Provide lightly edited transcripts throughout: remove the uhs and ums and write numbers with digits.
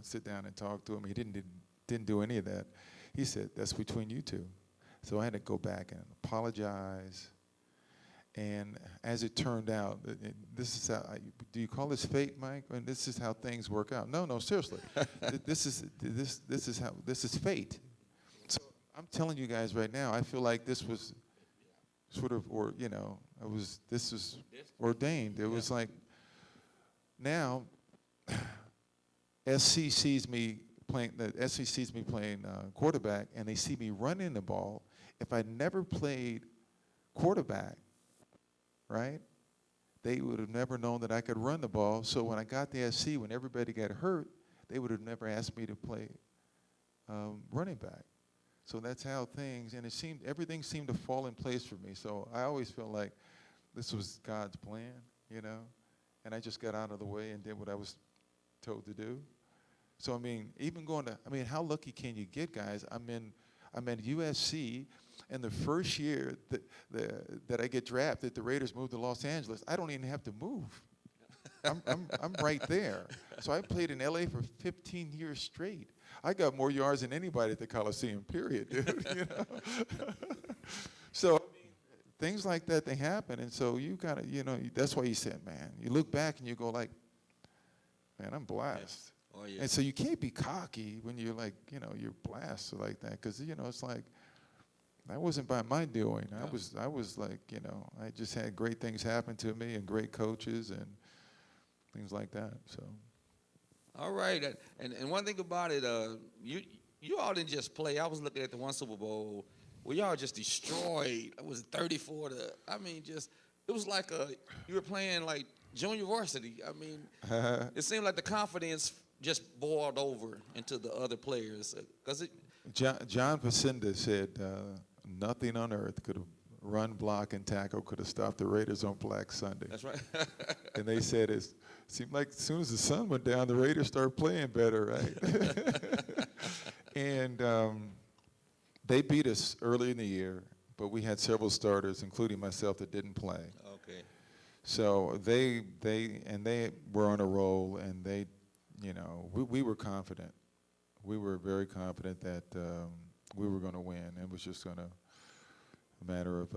sit down and talk to him. He didn't do any of that. He said, "That's between you two." So I had to go back and apologize. And as it turned out, this is how, do you call this fate, Mike? And this is how things work out. No, no, seriously. this is fate. So I'm telling you guys right now, I feel like this was sort of, this was ordained. It was like, now, SC sees me playing quarterback, and they see me running the ball. If I never played quarterback, right, they would have never known that I could run the ball. So when I got to SC, when everybody got hurt, they would have never asked me to play running back. So that's how everything seemed to fall in place for me. So I always felt like this was God's plan, and I just got out of the way and did what I was told to do. So, how lucky can you get, guys? I'm in USC, and the first year that I get drafted, the Raiders moved to Los Angeles. I don't even have to move. I'm right there. So I played in LA for 15 years straight. I got more yards than anybody at the Coliseum, period, dude. So things like that, they happen. And so you gotta, that's why you said, man, you look back and you go like, man, I'm blessed. Yeah. Oh, yeah. And so you can't be cocky when you're like, you're blasted like that. Because, it's like, that wasn't by my doing. Yeah. I was like, I just had great things happen to me and great coaches and things like that. So. All right, and one thing about it, you all didn't just play. I was looking at the one Super Bowl where y'all just destroyed. It was 34 to. It was like you were playing like junior varsity. It seemed like the confidence just boiled over into the other players. John Facenda said, "Nothing on earth could have run, block, and tackle could have stopped the Raiders on Black Sunday." That's right. And they said it seemed like as soon as the sun went down, the Raiders started playing better, right? And they beat us early in the year, but we had several starters, including myself, that didn't play. Okay. So they were on a roll, and we were confident. We were very confident that we were going to win. It was just a matter of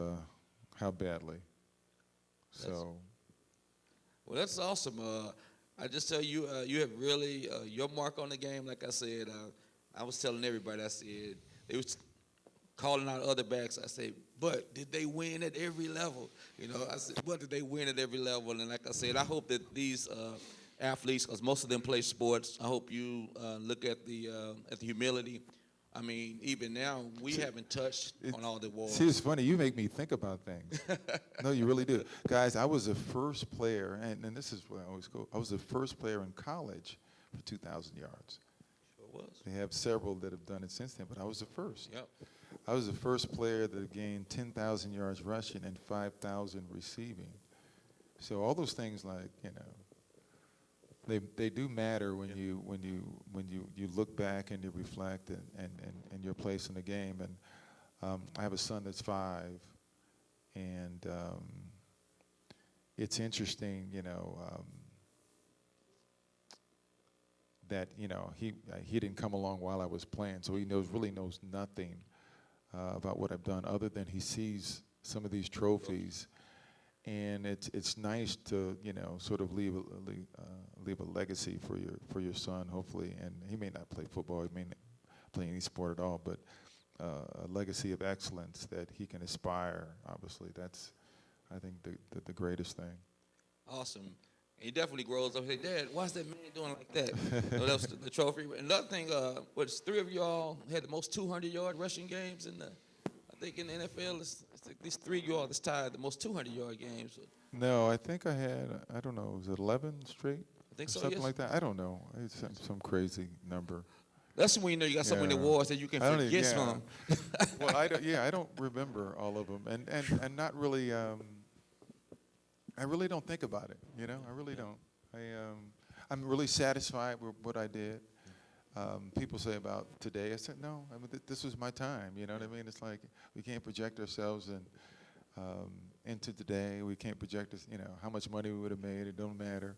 how badly. Well, that's awesome. I just tell you, you have really your mark on the game. Like I said, I was telling everybody. I said they was calling out other backs. I said, but did they win at every level? I said, but did they win at every level? And like I said, I hope that these athletes, because most of them play sports, I hope you look at the humility. Even now, we haven't touched on all the walls. See, it's funny. You make me think about things. No, you really do. Guys, I was the first player, and this is where I always go, I was the first player in college for 2,000 yards. Sure was. They have several that have done it since then, but I was the first. Yep. I was the first player that gained 10,000 yards rushing and 5,000 receiving. So all those things, like, they do matter when you look back and you reflect and your place in the game. And I have a son that's 5, and it's interesting, that he didn't come along while I was playing, so he really knows nothing about what I've done, other than he sees some of these trophies. And it's nice to sort of leave a legacy for your son, hopefully. And he may not play football, he may not play any sport at all, but a legacy of excellence that he can aspire. Obviously, that's, I think, the greatest thing. Awesome. And he definitely grows up. Hey, Dad, why's that man doing like that? That was the trophy. Another thing, 3 of y'all had the most 200-yard rushing games in the. I think in the NFL, it's these 3 of y'all that's tied the most 200-yard games. No, I think I had, I don't know, was it 11 straight? I think so, something yes. like that. I don't know. It's some crazy number. That's when you know you got so many awards that you can forget some. Well, I don't remember all of them, and not really. I really don't think about it. I really don't. I'm really satisfied with what I did. People say about today. I said no. This was my time. You know what I mean? It's like we can't project ourselves into today. We can't project how much money we would have made. It don't matter.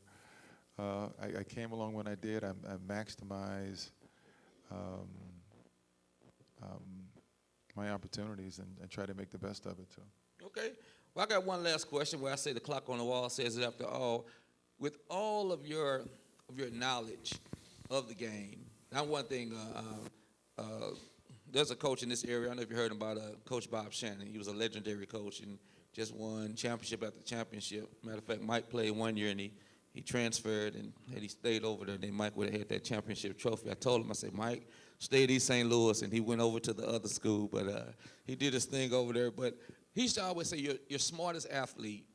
I came along when I did. I maximize um, um, my opportunities and try to make the best of it too. Okay. Well, I got one last question where I say the clock on the wall says it after all. With all of your knowledge of the game, now one thing, there's a coach in this area. I don't know if you heard about Coach Bob Shannon. He was a legendary coach and just won championship after championship. Matter of fact, Mike played 1 year and he transferred, and had he stayed over there, then Mike would have had that championship trophy. I told him, I said, Mike, stay at East St. Louis, and he went over to the other school, but he did his thing over there. But he used to always say, your smartest athlete,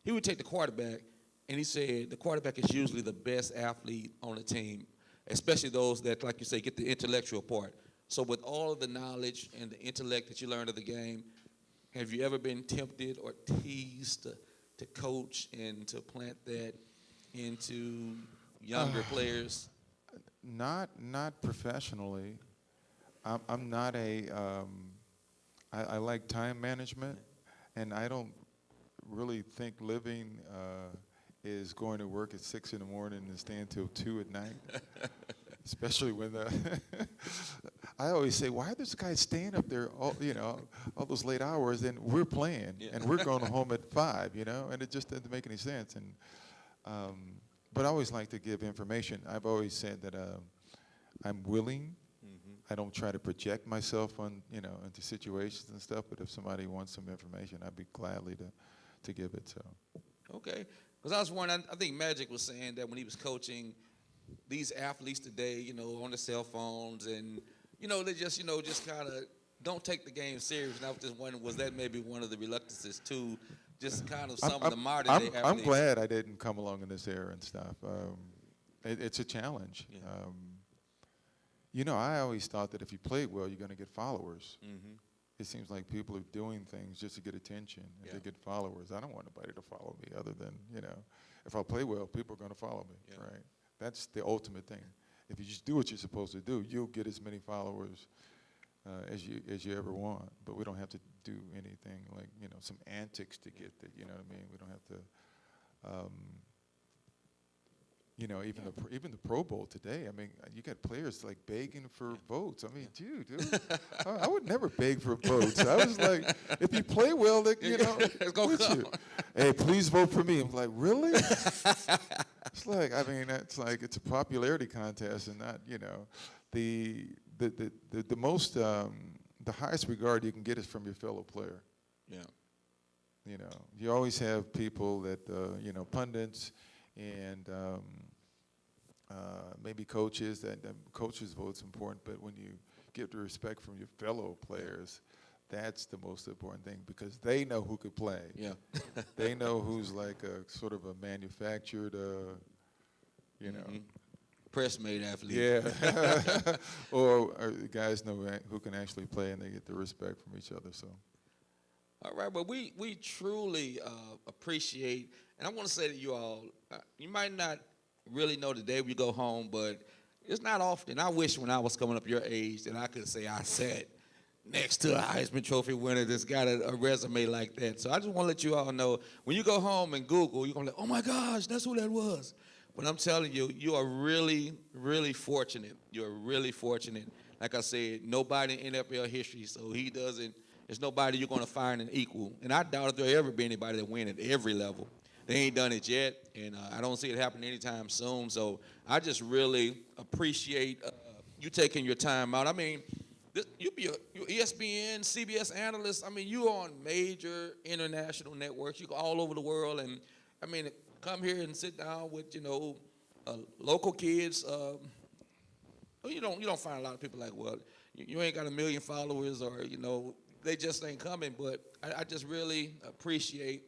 he would take the quarterback, and he said the quarterback is usually the best athlete on the team, especially those that, like you say, get the intellectual part. So with all of the knowledge and the intellect that you learned of the game, have you ever been tempted or teased to coach and to plant that into younger players? Not professionally. I'm not a. I like time management, and I don't really think living is going to work at 6 in the morning and stay until 2 at night. Especially when I always say, why are those guys staying up there all those late hours, and we're playing, Yeah. and we're going home at 5, and it just doesn't make any sense. And but I always like to give information. I've always said that I'm willing. I don't try to project myself on, into situations and stuff. But if somebody wants some information, I'd be gladly to give it. So. Okay. Because I was wondering, I think Magic was saying that when he was coaching these athletes today, on the cell phones, and, they just kind of don't take the game serious. And I was just wondering, was that maybe one of the reluctances to just kind of some of the modern day athletes? I'm glad I didn't come along in this era and stuff. It's a challenge. Yeah. I always thought that if you played well, you're going to get followers. Mm-hmm. It seems like people are doing things just to get attention and to get followers. I don't want nobody to follow me other than, if I play well, people are going to follow me, right? That's the ultimate thing. If you just do what you're supposed to do, you'll get as many followers as you ever want. But we don't have to do anything like, some antics to get that, you know what I mean? We don't have to, even the Pro Bowl today, I mean, you got players like begging for votes. I mean, dude, I would never beg for votes. I was like, if you play well, with you. Hey, please vote for me. I'm like, really? It's like, it's a popularity contest, and not, the most, the highest regard you can get is from your fellow player. Yeah. You always have people that, pundits, and maybe coaches, that coaches' vote's important, but when you get the respect from your fellow players, that's the most important thing, because they know who could play. Yeah. They know who's like a sort of a manufactured, Press-made athlete. Yeah. or the guys know who can actually play, and they get the respect from each other. So. All right, but we truly appreciate, and I want to say to you all, you might not really know the day we go home, but it's not often. I wish when I was coming up your age that I could say I sat next to a Heisman Trophy winner that's got a resume like that. So I just want to let you all know, when you go home and Google, you're going to be like, oh my gosh, that's who that was. But I'm telling you, you are really, really fortunate. You're really fortunate. Like I said, nobody in NFL history, so there's nobody you're going to find an equal. And I doubt if there'll ever be anybody that win at every level. They ain't done it yet, and I don't see it happening anytime soon. So I just really appreciate you taking your time out. I mean, you be you're ESPN, CBS analyst. I mean, you on major international networks. You go all over the world, and I mean, come here and sit down with local kids. You don't find a lot of people like, well, you ain't got 1 million followers, or they just ain't coming. But I just really appreciate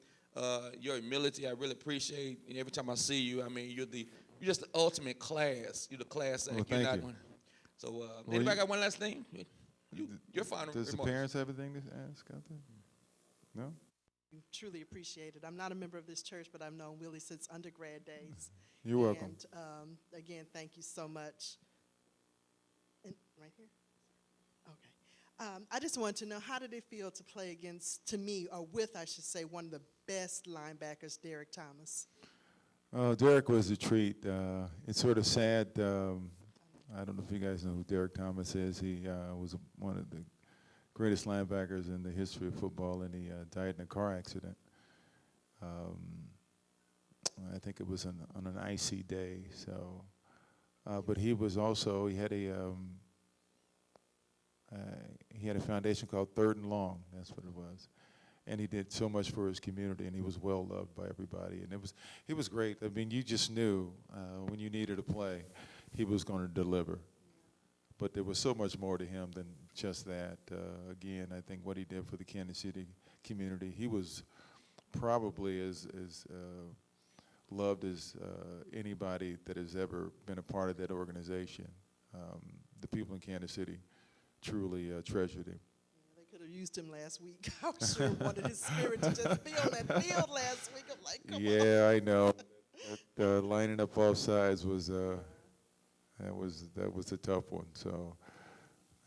your humility. I really appreciate every time I see you. I mean, you're just the ultimate class. You're the class act. Well, thank you. So, anybody got one last thing? Your final Does the remarks. parents have anything to ask out there? No? Truly appreciate it. I'm not a member of this church, but I've known Willie since undergrad days. You're welcome. And again, thank you so much. And right here? Okay. I just wanted to know, how did it feel to play against, to me, or with, I should say, one of the best linebackers, Derek Thomas? Oh, Derek was a treat. It's sort of sad. I don't know if you guys know who Derek Thomas is. He was one of the greatest linebackers in the history of football, and he died in a car accident. Um, I think it was on an icy day. So, but he was also he had a foundation called Third and Long. That's what it was. And he did so much for his community, and he was well loved by everybody. And he was great. I mean, you just knew when you needed a play, he was going to deliver. But there was so much more to him than just that. Again, I think what he did for the Kansas City community, he was probably as loved as anybody that has ever been a part of that organization. The people in Kansas City truly treasured him. They could have used him last week. I sure wanted his spirit to just be on that field last week. I'm like, come on. Yeah, I know. Lining up off sides was that was a tough one. So,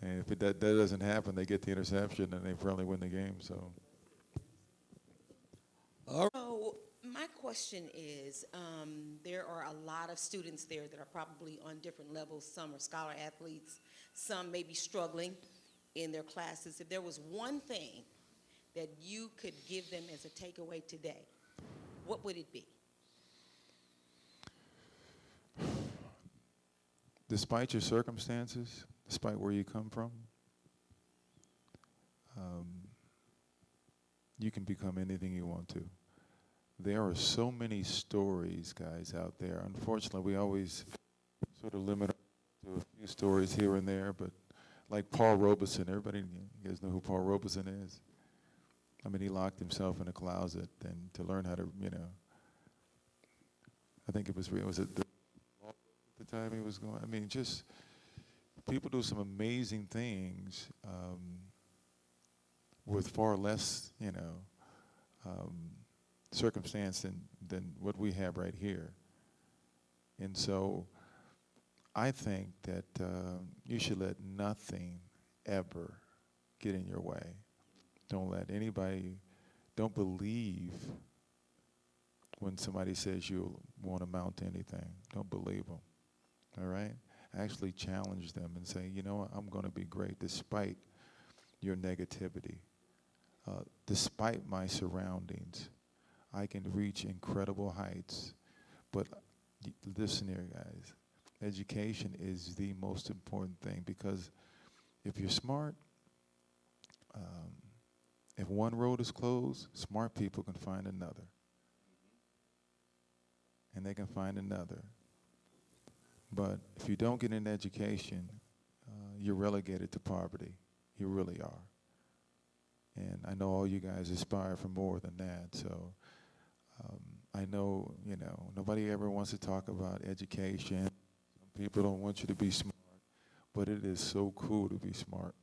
and if that doesn't happen, they get the interception and they probably win the game. So. So my question is, there are a lot of students there that are probably on different levels. Some are scholar athletes, some may be struggling in their classes. If there was one thing that you could give them as a takeaway today, what would it be? Despite your circumstances, despite where you come from, you can become anything you want to. There are so many stories, guys, out there. Unfortunately, we always sort of limit to a few stories here and there, but like Paul Robeson, everybody, you guys know who Paul Robeson is? I mean, he locked himself in a closet and to learn how to, I think it was the time he was going. I mean, just people do some amazing things with far less, circumstance than what we have right here. And so I think that you should let nothing ever get in your way. Don't let anybody, don't believe when somebody says you won't amount to anything. Don't believe them, all right? Actually challenge them and say, you know what, I'm going to be great despite your negativity. Despite my surroundings, I can reach incredible heights. But listen here, guys. Education is the most important thing, because if you're smart, if one road is closed, smart people can find another. And they can find another. But if you don't get an education, you're relegated to poverty. You really are. And I know all you guys aspire for more than that. So I know, nobody ever wants to talk about education. Some people don't want you to be smart. But it is so cool to be smart.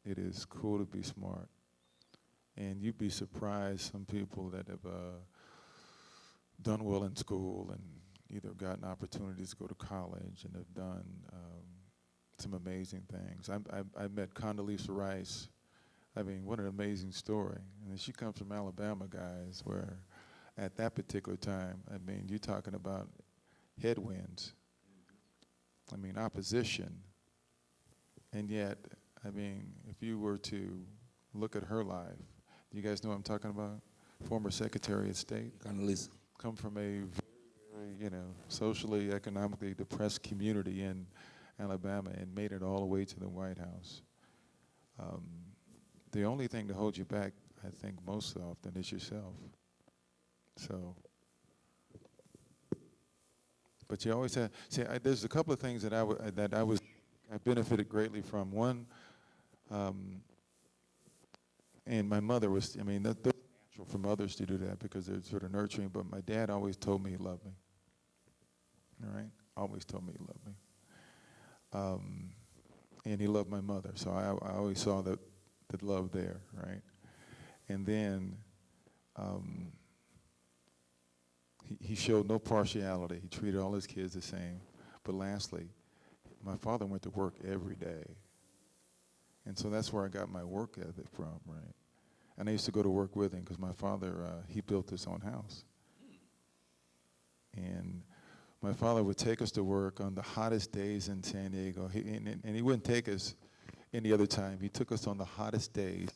It is cool to be smart. And you'd be surprised, some people that have done well in school and either gotten opportunities to go to college and have done some amazing things. I met Condoleezza Rice. I mean, what an amazing story. And she comes from Alabama, guys, where at that particular time, I mean, you're talking about headwinds. I mean, opposition. And yet, I mean, if you were to look at her life, you guys know what I'm talking about? Former Secretary of State. Condoleezza. Come from a very, socially, economically depressed community in Alabama and made it all the way to the White House. The only thing to hold you back, I think, most often is yourself. So, but you always have, there's a couple of things that I benefited greatly from. One, and my mother was, that's natural for mothers to do that because they're sort of nurturing, but my dad always told me he loved me. All right? Always told me he loved me. And he loved my mother, so I always saw that love there, right? And then he showed no partiality. He treated all his kids the same. But lastly, my father went to work every day. And so that's where I got my work ethic from, right? And I used to go to work with him because my father, he built his own house. And my father would take us to work on the hottest days in San Diego. And he wouldn't take us any other time. He took us on the hottest days.